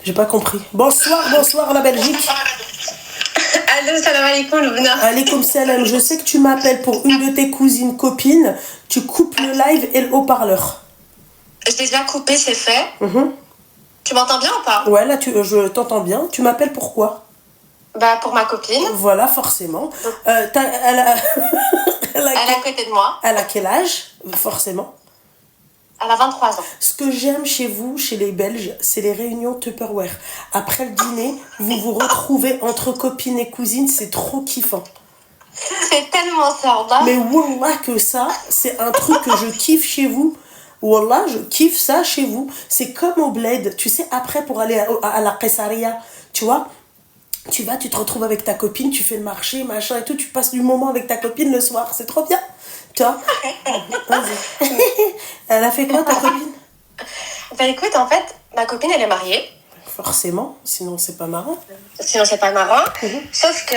J'ai pas compris. Bonsoir la Belgique. Allô, salam alaikum, Loubna. Alaikum salam. Je sais que tu m'appelles pour une de tes cousines copines. Tu coupes le live et le haut-parleur. Je t'ai déjà coupé, c'est fait. Tu m'entends bien ou pas? Ouais, là, je t'entends bien. Tu m'appelles pourquoi? Bah, pour ma copine. Voilà, forcément. Elle Elle est à côté de moi. a quel âge? Forcément. Elle a 23 ans. Ce que j'aime chez vous, chez les Belges, c'est les réunions Tupperware. Après le dîner, vous vous retrouvez entre copines et cousines, c'est trop kiffant. C'est tellement ça, là. Mais wallah que ça, c'est un truc que je kiffe chez vous. Wallah, je kiffe ça chez vous. C'est comme au bled. Tu sais, après, pour aller à la Qessaria, tu vois, tu vas, tu te retrouves avec ta copine, tu fais le marché, machin et tout, tu passes du moment avec ta copine le soir. C'est trop bien. Tu vois? Vas-y. Elle a fait quoi, ta copine? Bah, écoute, en fait, ma copine, elle est mariée. Forcément, sinon c'est pas marrant. Sinon, c'est pas marrant. Sauf que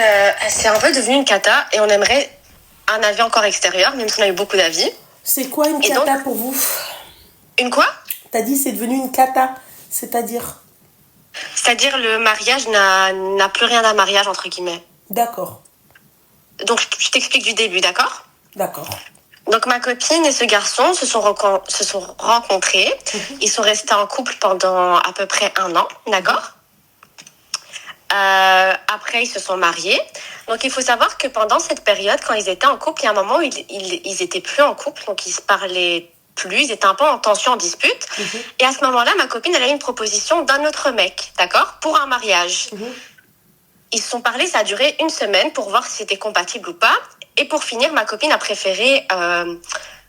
c'est un peu devenu une cata et on aimerait un avis encore extérieur, même si on a eu beaucoup d'avis. C'est quoi une cata pour vous? Une quoi? T'as dit c'est devenu une cata, c'est-à-dire? C'est-à-dire le mariage n'a plus rien d'un mariage, entre guillemets. D'accord. Donc, je t'explique du début, d'accord? D'accord. Donc, ma copine et ce garçon se sont rencontrés. Ils sont restés en couple pendant à peu près 1 an, d'accord? Après, ils se sont mariés. Donc, il faut savoir que pendant cette période, quand ils étaient en couple, il y a un moment où ils étaient plus en couple, donc ils se parlaient plus, ils étaient un peu en tension, en dispute. Et à ce moment-là, ma copine, elle a eu une proposition d'un autre mec, d'accord? Pour un mariage. Ils se sont parlé, ça a duré 1 semaine pour voir si c'était compatible ou pas. Et pour finir, ma copine a préféré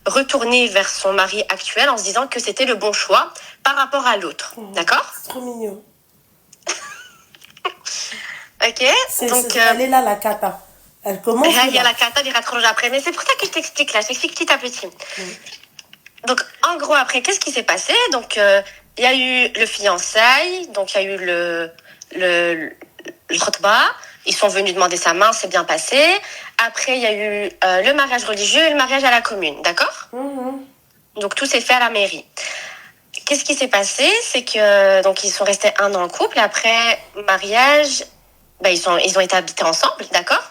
retourner vers son mari actuel en se disant que c'était le bon choix par rapport à l'autre. D'accord? C'est trop mignon. Ok. Donc, elle est là, la cata. Elle commence. Il y a la cata, il rattrape après. Mais c'est pour ça que je t'explique là. Je t'explique petit à petit. Donc, en gros, après, qu'est-ce qui s'est passé? Donc, il y a eu le fiançailles. Donc, il y a eu le khotba. Ils sont venus demander sa main, c'est bien passé. Après, il y a eu le mariage religieux et le mariage à la commune, d'accord? Donc, tout s'est fait à la mairie. Qu'est-ce qui s'est passé? C'est que donc ils sont restés 1 an en couple. Et après mariage, ils ont été habités ensemble, d'accord?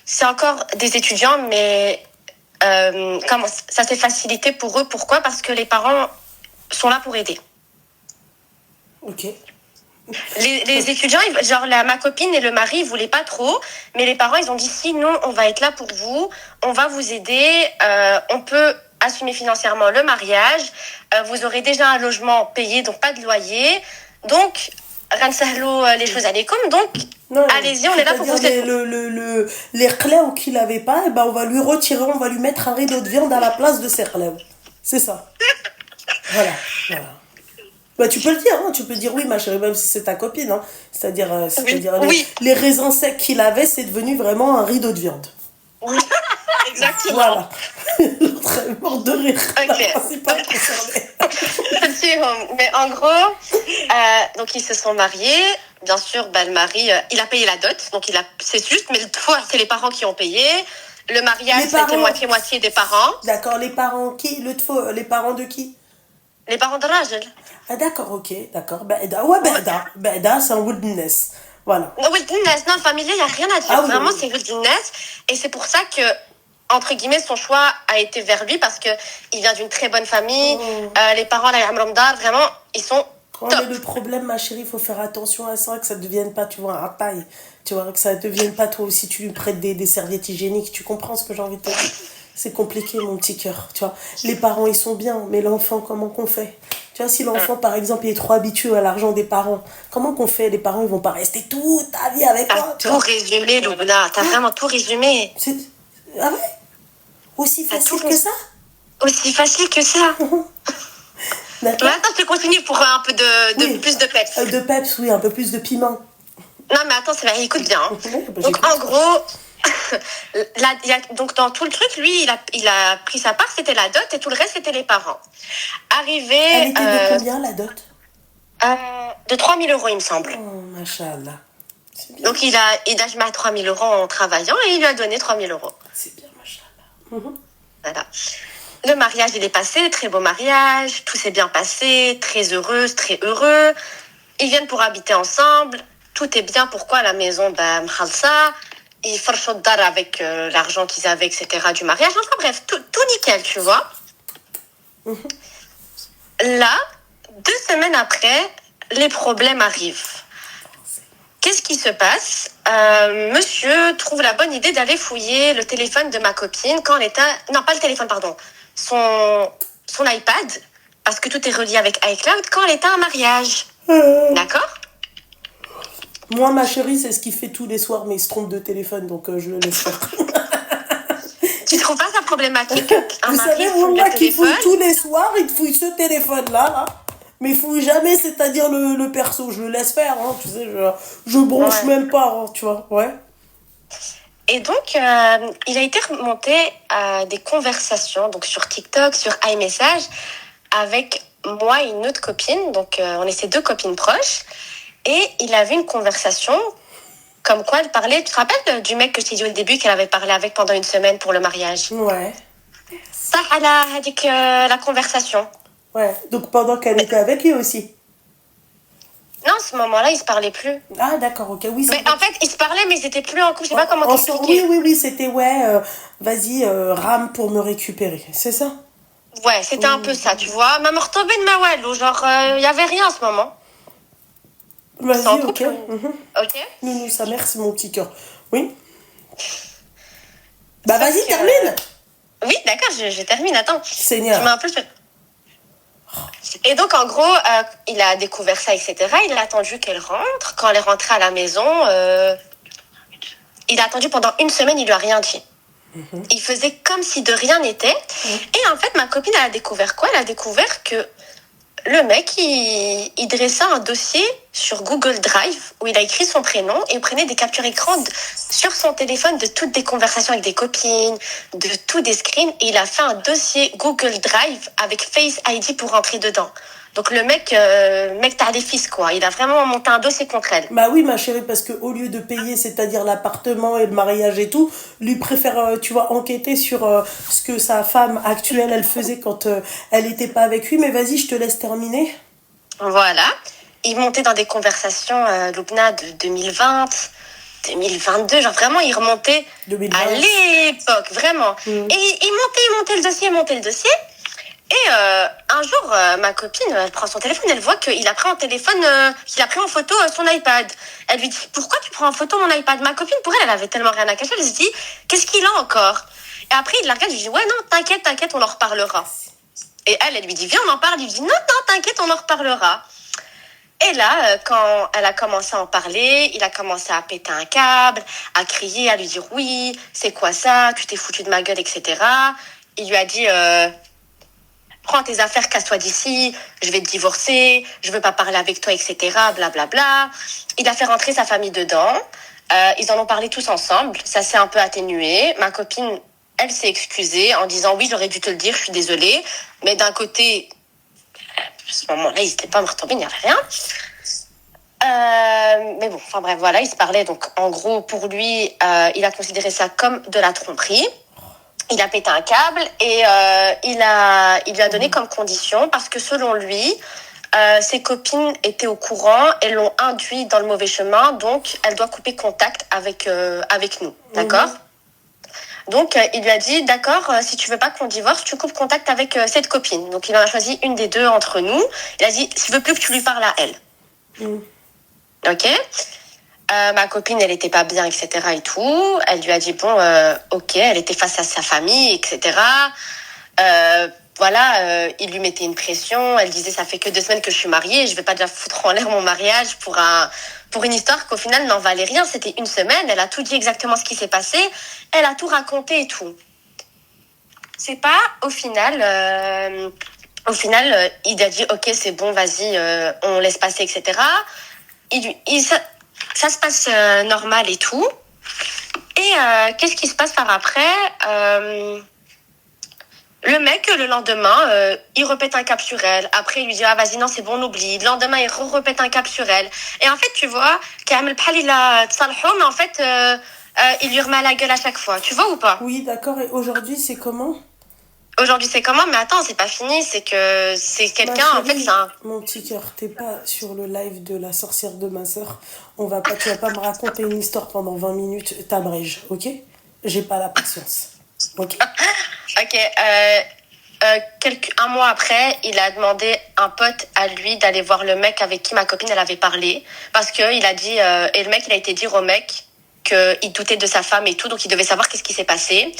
C'est encore des étudiants, mais comment ça s'est facilité pour eux? Pourquoi? Parce que les parents sont là pour aider. Ok. Les étudiants, genre ma copine et le mari, ils voulaient pas trop, mais les parents, ils ont dit si non, on va être là pour vous, on va vous aider, on peut assumer financièrement le mariage, vous aurez déjà un logement payé, donc pas de loyer, donc ransahlo les choses alaykoum, donc non, allez-y, on est là pour vous aider. Les chlèves qu'il avait pas, on va lui retirer, on va lui mettre un rideau de viande à la place de ses chlèves. C'est ça. Voilà. Bah, tu peux le dire, hein, tu peux dire oui, ma chérie, même si c'est ta copine. Hein. C'est-à-dire, oui. Les raisins secs qu'il avait, c'est devenu vraiment un rideau de viande. Oui, exactement. Voilà. L'autre est mort de rire. Ok. C'est pas concerné. Mais en gros, donc ils se sont mariés. Bien sûr, le mari, il a payé la dot, donc c'est juste, mais toutefois, c'est les parents qui ont payé. Le mariage, c'était moitié-moitié des parents. D'accord, les parents qui? Les parents de qui? Les parents de Rajel. Ah d'accord, ok, d'accord. Ba'da, c'est un Wilderness. Voilà. Wilderness, non, familier, il n'y a rien à dire. Vraiment, c'est Wilderness. Et c'est pour ça que, entre guillemets, son choix a été vers lui parce qu'il vient d'une très bonne famille. Les parents, la Ramramda, vraiment, ils sont top. Mais le problème, ma chérie, il faut faire attention à ça, que ça ne devienne pas, tu vois, un taille. Tu vois, que ça ne devienne pas toi aussi, tu lui prêtes des serviettes hygiéniques. Tu comprends ce que j'ai envie de te dire? C'est compliqué, mon petit cœur, tu vois. Les parents, ils sont bien, mais l'enfant, comment qu'on fait? Tu vois, si l'enfant, par exemple, il est trop habitué à l'argent des parents, comment qu'on fait? Les parents, ils vont pas rester toute ta vie avec toi. T'as tout résumé, Loubna. T'as vraiment tout résumé. Ah ouais? Aussi facile que ça? Aussi facile que ça. D'accord. Maintenant, je continue pour un peu plus de peps. De peps, oui, un peu plus de piment. Non, mais attends, c'est vrai, écoute bien. Donc, en gros... donc dans tout le truc, lui, il a pris sa part, c'était la dot, et tout le reste, c'était les parents. Elle était de combien, la dot? De 3 000 €, il me semble. Oh, machallah. C'est bien. Donc il a mis 3 000 € en travaillant et il lui a donné 3 000 €. C'est bien, machallah. Voilà. Le mariage, il est passé, très beau mariage, tout s'est bien passé, très heureuse, très heureux. Ils viennent pour habiter ensemble. Tout est bien. Pourquoi la maison, m'khalsa. Ils font le dar avec l'argent qu'ils avaient, etc. du mariage. Enfin bref, tout nickel, tu vois. Là, 2 semaines après, les problèmes arrivent. Qu'est-ce qui se passe? Monsieur trouve la bonne idée d'aller fouiller le téléphone de ma copine quand elle était... Non, pas le téléphone, pardon. Son iPad, parce que tout est relié avec iCloud, quand elle était en mariage. D'accord? Moi, ma chérie, c'est ce qu'il fait tous les soirs, mais il se trompe de téléphone, donc je le laisse faire. Tu trouves pas ça problématique? Vous savez, moi qui fouille tous les soirs, il fouille ce téléphone-là, là. Mais il fouille jamais, c'est-à-dire le perso. Je le laisse faire, hein, tu sais, je bronche même pas, hein, tu vois, ouais. Et donc, il a été remonté à des conversations, donc sur TikTok, sur iMessage, avec moi et une autre copine. Donc, on était 2 copines proches. Et il avait une conversation comme quoi elle parlait... Tu te rappelles du mec que je t'ai dit au début qu'elle avait parlé avec pendant 1 semaine pour le mariage? Ouais. Ça, elle a dit que la conversation. Ouais, donc pendant qu'elle était avec lui aussi. Non, à ce moment-là, ils se parlaient plus. Ah, d'accord, ok, oui. Mais en fait, ils se parlaient, mais ils étaient plus en couple. Je sais pas comment t'expliquer. Oui, c'était, ouais, vas-y, rame pour me récupérer, c'est ça? Ouais, c'était un peu ça, tu vois. Maman retombée de Mawel, ou genre, il y avait rien en ce moment. Vas-y, ok. Ok. Nounou, sa mère, c'est mon petit cœur. Oui. Bah, vas-y, termine. Oui, d'accord, je termine, attends. Seigneur. Tu m'as un peu... Et donc, en gros, il a découvert ça, etc. Il a attendu qu'elle rentre. Quand elle est rentrée à la maison, il a attendu pendant 1 semaine, il lui a rien dit. Il faisait comme si de rien n'était. Et en fait, ma copine, elle a découvert quoi? Elle a découvert que le mec, il dressait un dossier sur Google Drive où il a écrit son prénom et il prenait des captures écran sur son téléphone de toutes des conversations avec des copines, de tous des screens, et il a fait un dossier Google Drive avec Face ID pour rentrer dedans. Donc le mec t'as des fils, quoi. Il a vraiment monté un dossier contre elle. Bah oui, ma chérie, parce que au lieu de payer, c'est-à-dire l'appartement et le mariage et tout, lui préfère, tu vois, enquêter sur ce que sa femme actuelle, elle faisait quand elle était pas avec lui. Mais vas-y, je te laisse terminer. Voilà. Il montait dans des conversations, Loubna, de 2020, 2022, genre vraiment, il remontait 2020. À l'époque, vraiment. Et il montait le dossier. Et un jour, ma copine, elle prend son téléphone, elle voit qu'il a pris qu'il a pris en photo son iPad. Elle lui dit, pourquoi tu prends en photo mon iPad? Ma copine, pour elle avait tellement rien à cacher, elle se dit, qu'est-ce qu'il a encore? Et après, il la regarde, il dit, ouais, non, t'inquiète, on en reparlera. Et elle lui dit, viens, on en parle. Il lui dit, non, t'inquiète, on en reparlera. Et là, quand elle a commencé à en parler, il a commencé à péter un câble, à crier, à lui dire, oui, c'est quoi ça? Tu t'es foutu de ma gueule, etc. Il lui a dit... prends tes affaires, casse-toi d'ici, je vais te divorcer, je veux pas parler avec toi, etc. Blablabla. Il a fait rentrer sa famille dedans. Ils en ont parlé tous ensemble. Ça s'est un peu atténué. Ma copine, elle s'est excusée en disant oui, j'aurais dû te le dire, je suis désolée. Mais d'un côté, à ce moment-là, ils n'étaient pas me retomber, il n'y avait rien. Mais bon, enfin bref, voilà, ils se parlaient. Donc, en gros, pour lui, il a considéré ça comme de la tromperie. Il a pété un câble et il lui a donné comme condition, parce que selon lui, ses copines étaient au courant, elles l'ont induit dans le mauvais chemin, donc elle doit couper contact avec nous, d'accord? Donc il lui a dit, d'accord, si tu veux pas qu'on divorce, tu coupes contact avec cette copine. Donc il en a choisi une des deux entre nous. Il a dit, je veux plus que tu lui parles à elle. Ok? Ma copine, elle était pas bien, etc. et tout. Elle lui a dit, bon, ok, elle était face à sa famille, etc. Voilà, il lui mettait une pression. Elle disait, ça fait que 2 semaines que je suis mariée, je vais pas déjà foutre en l'air mon mariage pour une histoire qu'au final n'en valait rien. C'était 1 semaine, elle a tout dit exactement ce qui s'est passé. Elle a tout raconté et tout. C'est pas, au final, il a dit, ok, c'est bon, vas-y, on laisse passer, etc. Ça se passe normal et tout. Et qu'est-ce qui se passe par après? Le mec, le lendemain, il repète un cap sur elle. Après, il lui dit, ah, vas-y, non, c'est bon, on oublie. Le lendemain, il repète un cap sur elle. Et en fait, tu vois, Kamel Bhal, il a tsalho, mais en fait, il lui remet à la gueule à chaque fois. Tu vois ou pas? Oui, d'accord. Et aujourd'hui, c'est comment? Aujourd'hui, c'est comment? Mais attends, c'est pas fini. C'est que c'est Ma quelqu'un, en fait, chérie, c'est un... mon petit cœur, t'es pas sur le live de la sorcière de ma sœur. Tu vas pas me raconter une histoire pendant 20 minutes, t'abrèges, ok? J'ai pas la patience, ok? Ok, un mois après, il a demandé un pote à lui d'aller voir le mec avec qui ma copine elle avait parlé, parce que il a dit et le mec il a été dire au mec qu'il doutait de sa femme et tout, donc il devait savoir qu'est-ce qui s'est passé.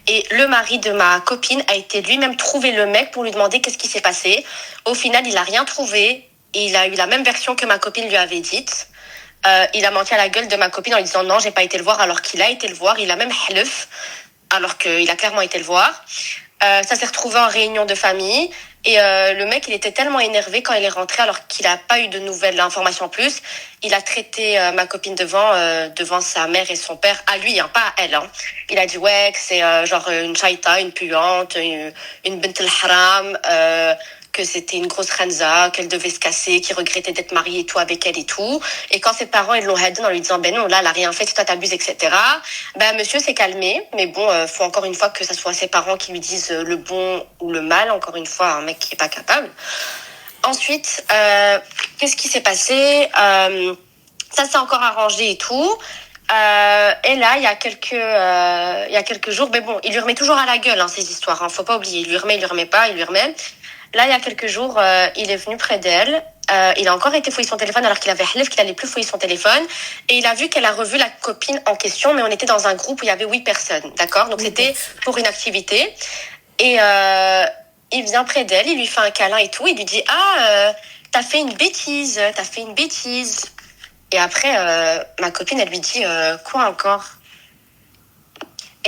Et le mari de ma copine a été lui-même trouver le mec pour lui demander qu'est-ce qui s'est passé. Au final, il a rien trouvé. Et il a eu la même version que ma copine lui avait dite. Il a menti à la gueule de ma copine en lui disant non, j'ai pas été le voir, alors qu'il a été le voir. Il a même halef, alors qu'il a clairement été le voir. Ça s'est retrouvé en réunion de famille. Et le mec, il était tellement énervé quand il est rentré, alors qu'il n'a pas eu de nouvelles informations en plus. Il a traité ma copine devant sa mère et son père, à lui, hein, pas à elle. Hein. Il a dit ouais, que c'est genre une chaïta, une puante, une bint al-haram, que c'était une grosse khanza, qu'elle devait se casser, qu'il regrettait d'être marié et tout avec elle et tout. Et quand ses parents ils l'ont aidé en lui disant ben non, là elle a rien fait, toi t'abuses, etc. Ben monsieur s'est calmé, mais bon, faut encore une fois que ça soit ses parents qui lui disent le bon ou le mal. Encore une fois, un mec qui est pas capable. Ensuite, qu'est-ce qui s'est passé? Ça s'est encore arrangé et tout. Et là, il y a quelques jours, mais bon, il lui remet toujours à la gueule hein, ces histoires. Hein, faut pas oublier, il lui remet pas, il lui remet. Là, il y a quelques jours, il est venu près d'elle. Il a encore été fouiller son téléphone alors qu'il avait halef qu'il allait plus fouiller son téléphone. Et il a vu qu'elle a revu la copine en question, mais on était dans un groupe où il y avait 8 personnes, d'accord? Donc c'était pour une activité. Et il vient près d'elle, il lui fait un câlin et tout. Il lui dit t'as fait une bêtise, t'as fait une bêtise. Et après, ma copine, elle lui dit quoi encore?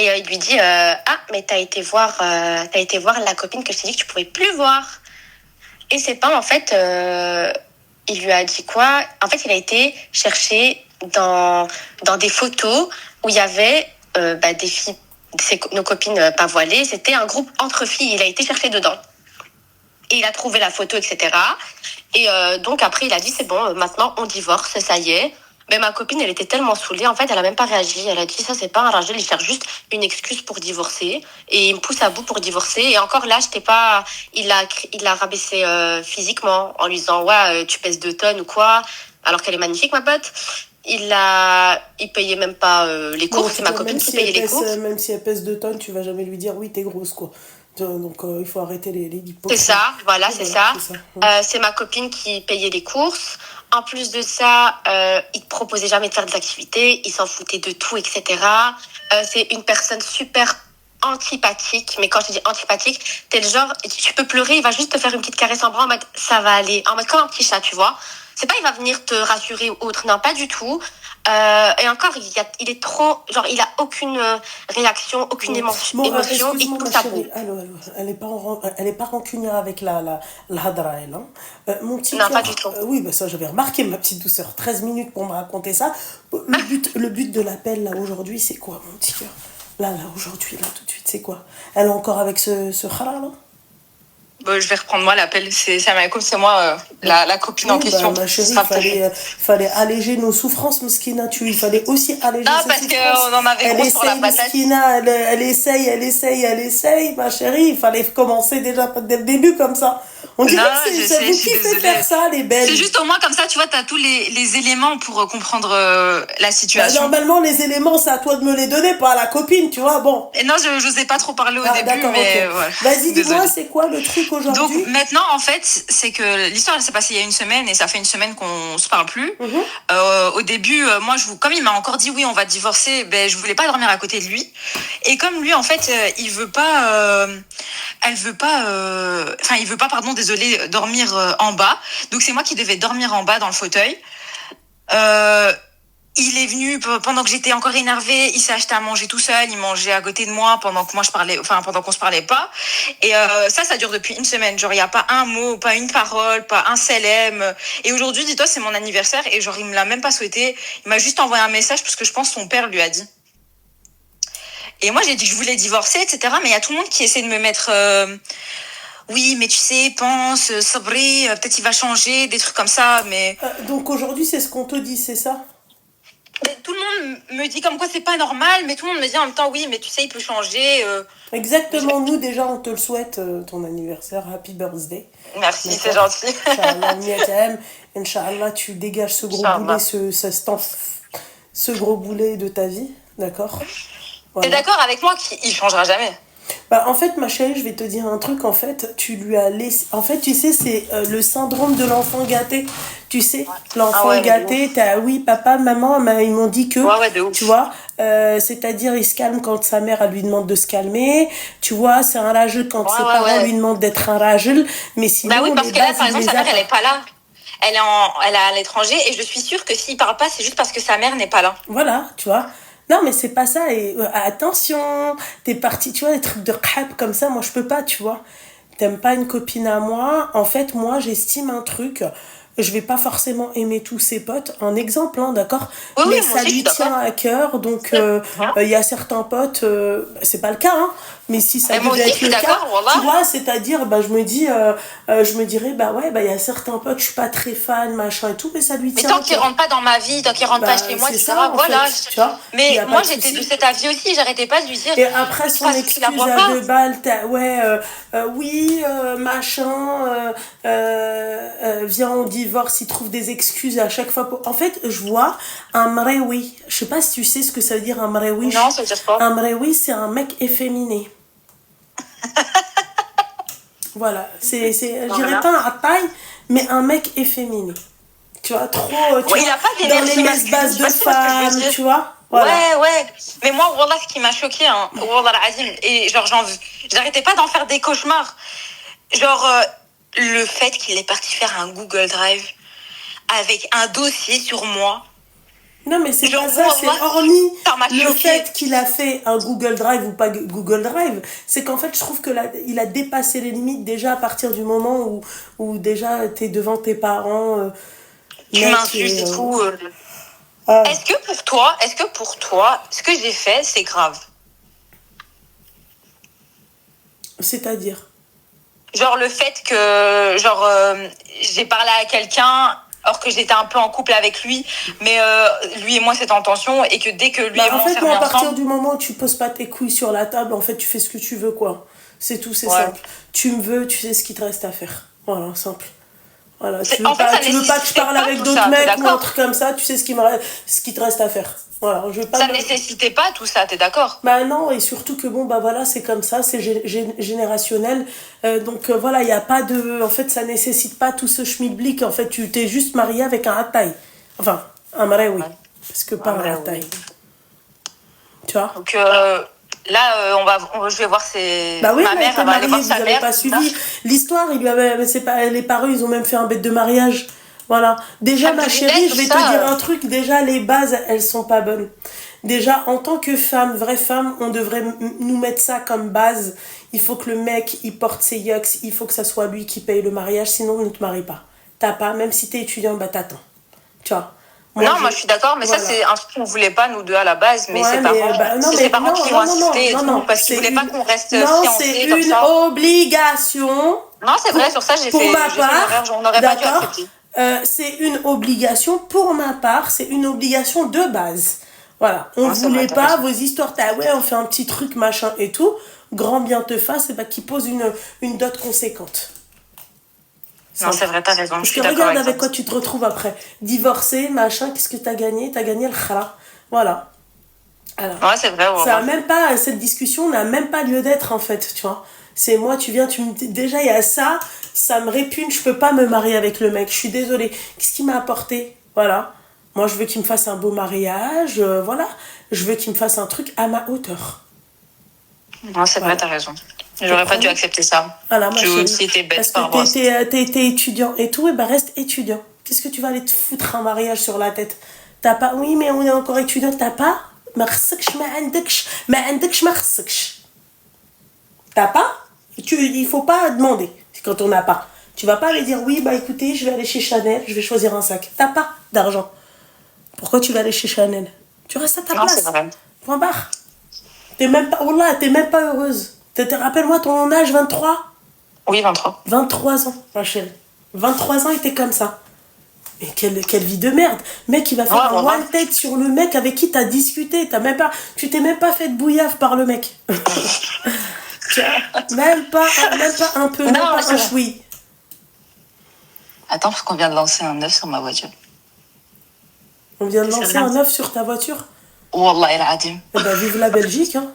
Et il lui dit mais t'as été voir la copine que je t'ai dit que tu pouvais plus voir. Et c'est pas en fait, il lui a dit quoi? En fait, il a été chercher dans des photos où il y avait des filles, nos copines pas voilées. C'était un groupe entre filles. Il a été chercher dedans. Et il a trouvé la photo, etc. Et donc après, il a dit c'est bon, maintenant on divorce, ça y est. Mais ma copine, elle était tellement saoulée, en fait, elle a même pas réagi. Elle a dit ça, c'est pas un ragel, il cherche juste une excuse pour divorcer. Et il me pousse à bout pour divorcer. Et encore là, j'étais pas. Il a rabaissé physiquement en lui disant ouais, tu pèses 2 tonnes ou quoi. Alors qu'elle est magnifique, ma pote. Il payait même pas les courses. C'est ma copine qui payait les courses. Même si elle pèse 2 tonnes, tu vas jamais lui dire oui, t'es grosse, quoi. Donc il faut arrêter les hypocrisies. C'est ça, voilà, c'est ça. C'est ma copine qui payait les courses. En plus de ça, il te proposait jamais de faire des activités, il s'en foutait de tout, etc. C'est une personne super antipathique, mais quand je dis antipathique, t'es le genre, tu peux pleurer, il va juste te faire une petite caresse en bras en mode ça va aller, en mode comme un petit chat, tu vois. C'est pas il va venir te rassurer ou autre, non, pas du tout. Et encore, il est trop, genre, il a aucune réaction, aucune émotion, il pousse à bout. Allô, elle est pas rancunière avec la hadra, elle, hein. Mon petit non, cœur, pas du tout. oui, bah ça, j'avais remarqué, ma petite douceur. 13 minutes pour me raconter ça. Le but de l'appel, là, aujourd'hui, c'est quoi, mon petit cœur? Là, aujourd'hui, là, tout de suite, c'est quoi? Elle est encore avec ce khara, là? Bon, je vais reprendre moi l'appel, c'est moi la copine en question. Ma chérie, fallait alléger nos souffrances, Meskina, il fallait aussi alléger ses souffrances. Parce qu'on en avait gros sur la patate. Meskina, elle essaye, ma chérie, il fallait commencer déjà dès le début comme ça. On dirait que c'est vous qui faites faire ça, les belles. C'est juste au moins comme ça, tu vois, t'as tous les éléments pour comprendre la situation. Normalement, les éléments, c'est à toi de me les donner, pas à la copine, tu vois, bon. Et non, je n'osais pas trop parler au début, mais okay. Voilà. Vas-y, dis-moi, c'est quoi le truc aujourd'hui? Donc maintenant, en fait, c'est que l'histoire, elle s'est passée il y a une semaine et ça fait une semaine qu'on se parle plus. Au début, moi, comme il m'a encore dit oui, on va divorcer, ben je voulais pas dormir à côté de lui. Et comme lui, en fait, il veut pas, désolé, dormir en bas. Donc c'est moi qui devais dormir en bas dans le fauteuil. Il est venu pendant que j'étais encore énervée, il s'est acheté à manger tout seul, il mangeait à côté de moi pendant qu'on se parlait pas. Et ça dure depuis une semaine. Genre il y a pas un mot, pas une parole, pas un salam. Et aujourd'hui, dis-toi, c'est mon anniversaire et genre il me l'a même pas souhaité. Il m'a juste envoyé un message parce que je pense que son père lui a dit. Et moi j'ai dit que je voulais divorcer, etc. Mais il y a tout le monde qui essaie de me mettre oui, mais tu sais, pense, sabri, peut-être il va changer, des trucs comme ça, mais... Donc aujourd'hui, c'est ce qu'on te dit, c'est ça? Mais tout le monde me dit comme quoi c'est pas normal, mais tout le monde me dit en même temps, oui, mais tu sais, il peut changer. Exactement, nous déjà on te le souhaite, ton anniversaire, happy birthday. Merci, c'est D'accord. gentil. Inch'Allah, miatam. Inch'Allah, tu dégages ce gros Inch'Allah. boulet, ce gros boulet de ta vie, d'accord? T'es Voilà. d'accord avec moi qu'il changera jamais? Bah, en fait, ma chérie, je vais te dire un truc. En fait, tu lui as laissé. En fait, tu sais, c'est le syndrome de l'enfant gâté. Tu sais, l'enfant Ah ouais, mais de gâté, t'as oui, papa, maman, ils m'ont dit que. Ouais, de ouf. Tu vois, c'est-à-dire, il se calme quand sa mère, elle lui demande de se calmer. Tu vois, c'est un rageux quand Ouais, ses ouais, parents ouais. lui demandent d'être un rageux. Mais sinon, Bah oui, parce les que là, bases, par il exemple, les sa a mère, elle pas. est pas là. Elle est à l'étranger et je suis sûre que s'il parle pas, c'est juste parce que sa mère n'est pas là. Voilà, tu vois. Non, mais c'est pas ça. Et attention, t'es parti, tu vois, des trucs de crap comme ça, moi je peux pas, tu vois. T'aimes pas une copine à moi. En fait, moi, j'estime un truc. Je vais pas forcément aimer tous ses potes. Un exemple, hein, d'accord? Oui, Mais oui, moi ça aussi, je lui suis d'accord. tient à cœur. Donc, Hein. il y a certains potes, c'est pas le cas, hein. Mais si ça Et moi devait aussi, être je suis le cas, d'accord, tu voilà. vois, c'est-à-dire, bah, je me dirais, bah ouais, bah, il y a certains potes, je suis pas très fan, machin et tout, mais ça lui Mais tient tant à qu'il cœur. rentre pas dans ma vie, tant qu'il rentre pas Bah, chez moi, c'est etc. ça, en Voilà. fait, tu vois. Il y Mais a pas moi, de j'étais de souci. cet avis aussi. J'arrêtais pas de lui dire, Et après, son parce que tu la excuse vois à pas. 2 balles, ouais, oui, machin, viens, on divorce, il trouve des excuses à chaque fois. En fait, je vois un mrewi. Je sais pas si tu sais ce que ça veut dire un mrewi. Non, ça veut dire quoi? Un mrewi, c'est un mec efféminé. Voilà, je dirais Voilà. pas un taille, mais un mec efféminé. Tu vois, trop, tu Ouais, il vois, a pas dans les d'énergie messes masculine. basses Je de sais pas si tu vois ce que je veux femmes, dire. tu vois. Voilà. Ouais. Mais moi, Wallah, ce qui m'a choqué, hein, Wallah al-Azim, et genre, j'arrêtais pas d'en faire des cauchemars. Genre, le fait qu'il est parti faire un Google Drive avec un dossier sur moi. Non, mais c'est Genre, pas ça, c'est Wallah, hormis ça m'a le choqué. fait qu'il a fait un Google Drive ou pas Google Drive, c'est qu'en fait, je trouve que il a dépassé les limites déjà à partir du moment où déjà t'es devant tes parents, Tu mec, m'insultes et tout. ah, Est-ce que pour toi, ce que j'ai fait, c'est grave? c'est-à-dire. Genre le fait que j'ai parlé à quelqu'un alors que j'étais un peu en couple avec lui, mais lui et moi c'était en tension et que dès que lui et En moi on fait, s'est moi, remis à partir ensemble, du moment où tu poses pas tes couilles sur la table, en fait, tu fais ce que tu veux, quoi. C'est tout, c'est ouais. simple. Tu me veux, tu sais ce qu'il te reste à faire. Voilà, simple. Voilà, En fait, ça tu veux pas que je nécessitait parle pas avec tout d'autres ça, t'es mecs ou un d'accord? truc comme ça, tu sais ce qui te reste à faire. Voilà, je veux pas Ça me- nécessitait pas tout ça, t'es d'accord? Bah non, et surtout que bon, bah voilà, c'est comme ça, c'est générationnel. Donc voilà, il n'y a pas de. En fait, ça nécessite pas tout ce schmilblick. En fait, tu t'es juste marié avec un hataï. Enfin, un marais, oui. Ouais. Parce que pas un Ouais, hataï. oui. Tu vois? Donc là, je vais voir Bah oui, ma elle mère, était elle va aller mariée, voir vous sa avez mère. pas suivi l'histoire. Il lui avait, c'est pas, les parents, ils ont même fait un bête de mariage. Voilà. Déjà, ma Alhamdoulilah, chérie, je tout vais te ça, dire un truc. Déjà, les bases, elles sont pas bonnes. Déjà, en tant que femme, vraie femme, on devrait nous mettre ça comme base. Il faut que le mec, il porte ses yucks. Il faut que ça soit lui qui paye le mariage. Sinon, ne te marie pas. T'as pas, même si t'es étudiant, bah t'attends. Tu vois. moi je suis d'accord, mais voilà. ça c'est un truc qu'on voulait pas nous deux à la base, mais Ouais, ses parents, non, c'est mais ses parents qui l'ont insisté et tout, parce qu'ils voulaient pas qu'on reste non, fiancés c'est comme une ça. obligation. Non, c'est vrai, sur ça j'ai Pour fait ma une part, erreur, on n'aurait pas dû d'accord, accepter. c'est une obligation pour ma part, c'est une obligation de base. Voilà, on Ouais, c'est voulait vrai, t'as pas raison. vos histoires, ouais, on fait un petit truc machin et tout, grand bien te fasse, et bah qui pose une dot conséquente. Non, c'est vrai, t'as raison, Parce je suis que d'accord regarde avec avec ça. quoi tu te retrouves après. Divorcé, machin, qu'est-ce que t'as gagné? T'as gagné le khara. Voilà. Alors, Ouais, c'est vrai, ouais. ça a même pas, cette discussion n'a même pas lieu d'être en fait, tu vois. C'est moi, tu viens, tu me dis, déjà il y a ça, ça me répugne, je peux pas me marier avec le mec, je suis désolée. Qu'est-ce qu'il m'a apporté? Voilà. Moi, je veux qu'il me fasse un beau mariage, voilà. Je veux qu'il me fasse un truc à ma hauteur. Non, c'est vrai, Voilà. t'as raison. J'aurais pas dû accepter ça. Voilà, ma J'ai chérie. aussi été bête Parce par rapport à que ça. t'es étudiant et tout, et ben reste étudiant. Qu'est-ce que tu vas aller te foutre un mariage sur la tête? T'as pas, oui, mais on est encore étudiant, t'as pas? ما خصكش ما عندكش ما خصكش. T'as pas? Il faut pas demander quand on n'a pas. Tu vas pas aller dire oui, bah écoutez, je vais aller chez Chanel, je vais choisir un sac. T'as pas d'argent. Pourquoi tu vas aller chez Chanel? Tu restes à ta Non, place. c'est vrai. Point barre. T'es même pas, Wallah, t'es même pas heureuse. Rappelle-moi ton âge, 23? Oui, 23. 23 ans, ma chérie. 23 ans et t'es comme ça. Mais quelle vie de merde. Mec, il va faire un one tête sur le mec avec qui t'as discuté. Tu t'es même pas fait de bouillave par le mec. même pas un peu, non, même pas un choui. Attends, parce qu'on vient de lancer un œuf sur ma voiture. On vient de lancer un œuf sur ta voiture? Wallah el adim. Eh ben, vive la Belgique, hein.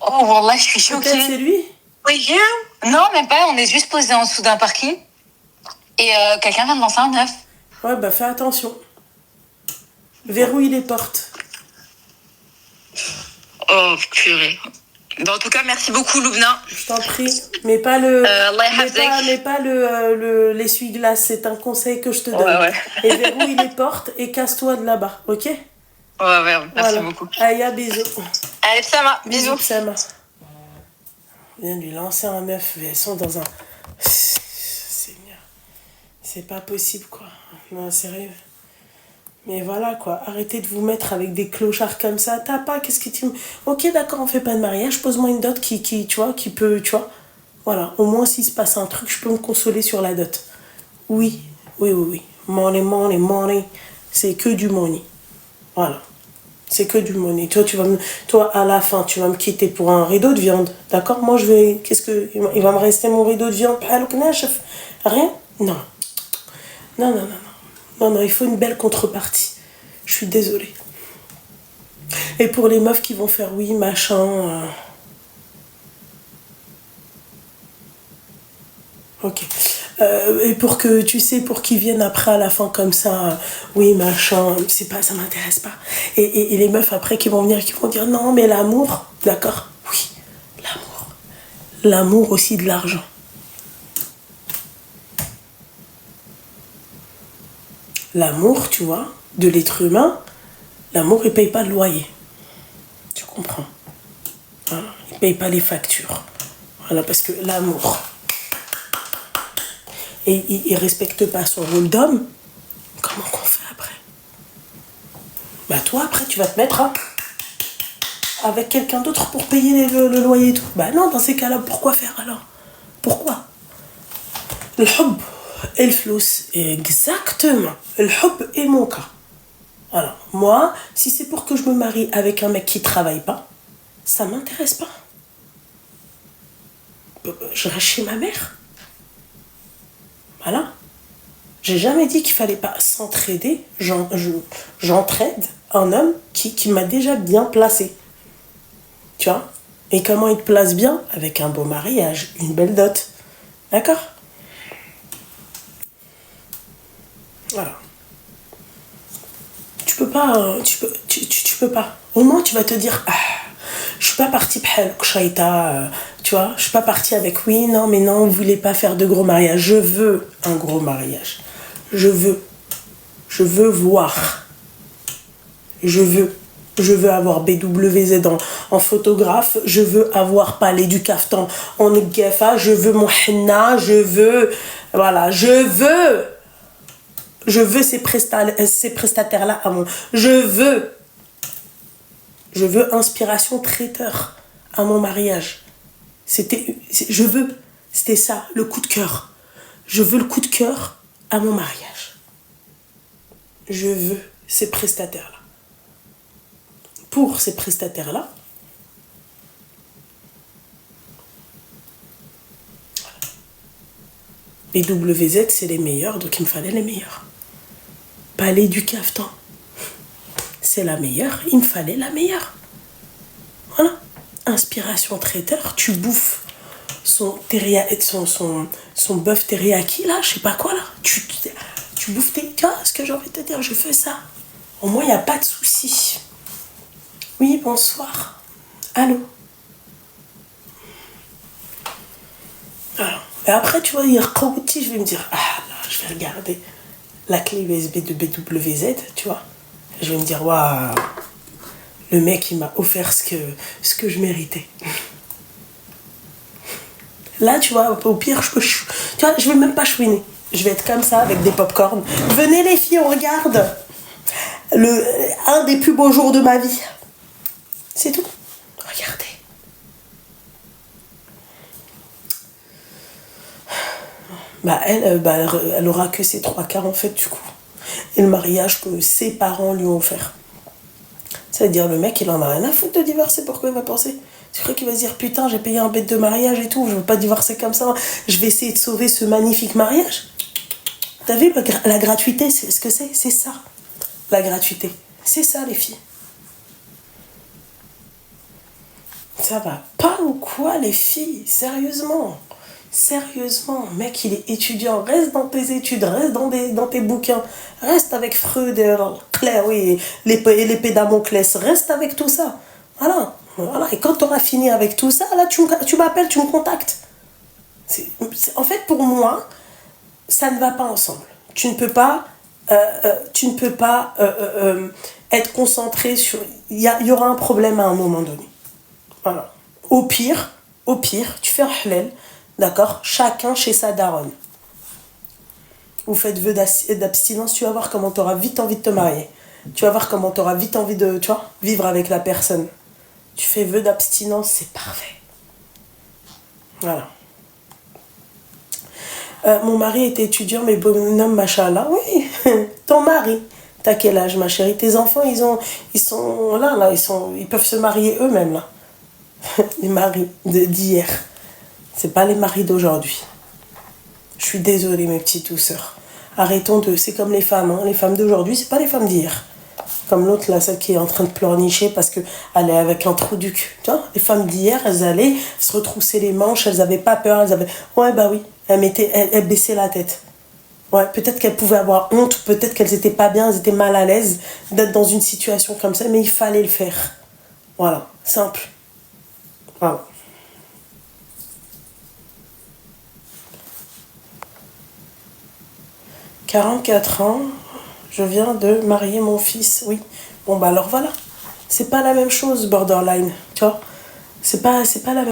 Oh, wallah, je suis choquée. Peut-être c'est lui? Oui, viens. Non, même pas, on est juste posé en dessous d'un parking. Et quelqu'un vient de lancer un œuf. Ouais, bah fais attention. Verrouille les portes. Oh, purée. En tout cas, merci beaucoup, Loubna. Je t'en prie. Mais pas l'essuie-glace. C'est un conseil que je te donne. Ouais. Et verrouille les portes et casse-toi de là-bas, ok? Ouais, merci beaucoup. Aya, bisous. Allez, Psama, bisous. Psama. On vient de lui lancer un œuf. Elles sont dans un... Seigneur. C'est pas possible, quoi. Non, sérieux. Mais voilà, quoi. Arrêtez de vous mettre avec des clochards comme ça. T'as pas, qu'est-ce que tu... Ok, d'accord, on fait pas de mariage. Pose-moi une dot qui tu vois, qui peut, tu vois. Voilà. Au moins, s'il se passe un truc, je peux me consoler sur la dot. Oui. Money. C'est que du money. Voilà. C'est que du money. Toi, à la fin, tu vas me quitter pour un rideau de viande. D'accord? Moi, il va me rester mon rideau de viande. Rien? Non. Non, il faut une belle contrepartie. Je suis désolée. Et pour les meufs qui vont faire oui, machin... Ok. Et pour que, tu sais, pour qu'ils viennent après à la fin comme ça, oui, machin, ça m'intéresse pas. Et les meufs après qui vont venir, qui vont dire non, mais l'amour, d'accord? Oui, l'amour. L'amour aussi de l'argent. L'amour, tu vois, de l'être humain, l'amour, il paye pas le loyer. Tu comprends? Voilà, il paye pas les factures. Voilà, parce que l'amour... Et il respecte pas son rôle d'homme, comment qu'on fait après? Bah toi, après, tu vas te mettre avec quelqu'un d'autre pour payer le loyer et tout. Bah non, dans ces cas-là, pourquoi faire alors? Pourquoi? Le hub et le flous, exactement. Le hub est mon cas. Voilà. Moi, si c'est pour que je me marie avec un mec qui travaille pas, ça m'intéresse pas. Je reste chez ma mère. Voilà. J'ai jamais dit qu'il fallait pas s'entraider. J'entraide un homme qui m'a déjà bien placé. Tu vois? Et comment il te place bien? Avec un beau mariage, une belle dot. D'accord? Voilà. Tu peux pas... Tu peux pas. Au moins, tu vas te dire... je suis pas partie tu vois, je suis pas partie avec oui, non, mais non, vous voulez pas faire de gros mariage. Je veux un gros mariage. Je veux voir. Je veux avoir BWZ en photographe. Je veux avoir Palais du Kaftan en Gefa. Je veux mon henna. Voilà, je veux ces prestataires-là à mon... Je veux inspiration traiteur à mon mariage. C'était ça, le coup de cœur. Je veux le coup de cœur à mon mariage. Je veux ces prestataires-là. Pour ces prestataires-là, les WZ, c'est les meilleurs, donc il me fallait les meilleurs. Palais du Kaftan, c'est la meilleure, il me fallait la meilleure. Voilà. Inspiration traiteur, tu bouffes son bœuf teriyaki là, je sais pas quoi là. Tu bouffes tes... Tu vois ce que j'ai envie de te dire, je fais ça. Au moins, il n'y a pas de souci. Oui, bonsoir. Allô. Alors, et après, tu vois, il y a Kouti, je vais me dire, là, je vais regarder la clé USB de BWZ, tu vois. Je vais me dire, waouh, le mec, il m'a offert ce que je méritais. Là, tu vois, au pire, tu vois, je vais même pas chouiner. Je vais être comme ça, avec des pop-corn. Venez les filles, on regarde un des plus beaux jours de ma vie. C'est tout. Regardez. Bah, elle aura que ses 3 quarts, en fait, du coup. et le mariage que ses parents lui ont offert. C'est-à-dire le mec, il en a rien à foutre de divorcer, pourquoi il va penser? Tu crois qu'il va se dire, putain, j'ai payé un bête de mariage et tout, je veux pas divorcer comme ça, je vais essayer de sauver ce magnifique mariage. T'as vu la gratuité, c'est ce que c'est? C'est ça, la gratuité. C'est ça, les filles. Ça va pas ou quoi, les filles? Sérieusement. Sérieusement, mec, il est étudiant. Reste dans tes études, reste dans tes bouquins. Reste avec Freud, Claire, oui, l'épée Damoclès. Reste avec tout ça. Voilà. Et quand tu auras fini avec tout ça, là, tu m'appelles, tu me contactes. En fait, pour moi, ça ne va pas ensemble. Tu ne peux pas être concentré sur... Il y aura un problème à un moment donné. Voilà. Au pire, tu fais un halal, d'accord? Chacun chez sa daronne. Vous faites vœu d'abstinence, tu vas voir comment tu auras vite envie de te marier. Tu vas voir comment tu auras vite envie de, tu vois, vivre avec la personne. Tu fais vœu d'abstinence, c'est parfait. Voilà. Mon mari était étudiant, mais bonhomme, machallah. Oui, ton mari. T'as quel âge, ma chérie? Tes enfants, ils sont là, ils peuvent se marier eux-mêmes, là. Les maris d'hier. C'est pas les maris d'aujourd'hui. Je suis désolée, mes petites douceurs. Arrêtons de... C'est comme les femmes, hein. Les femmes d'aujourd'hui, c'est pas les femmes d'hier. Comme l'autre, là, celle qui est en train de pleurnicher parce qu'elle est avec un trou du cul. Tu vois, les femmes d'hier, elles allaient se retrousser les manches, elles avaient pas peur, elles avaient... Ouais, bah oui, elles baissaient la tête. Ouais, peut-être qu'elles pouvaient avoir honte, peut-être qu'elles étaient pas bien, elles étaient mal à l'aise d'être dans une situation comme ça, mais il fallait le faire. Voilà, simple. Voilà. « 44 ans, je viens de marier mon fils. » Oui. Bon, bah alors voilà. C'est pas la même chose, borderline. Tu vois? C'est pas la même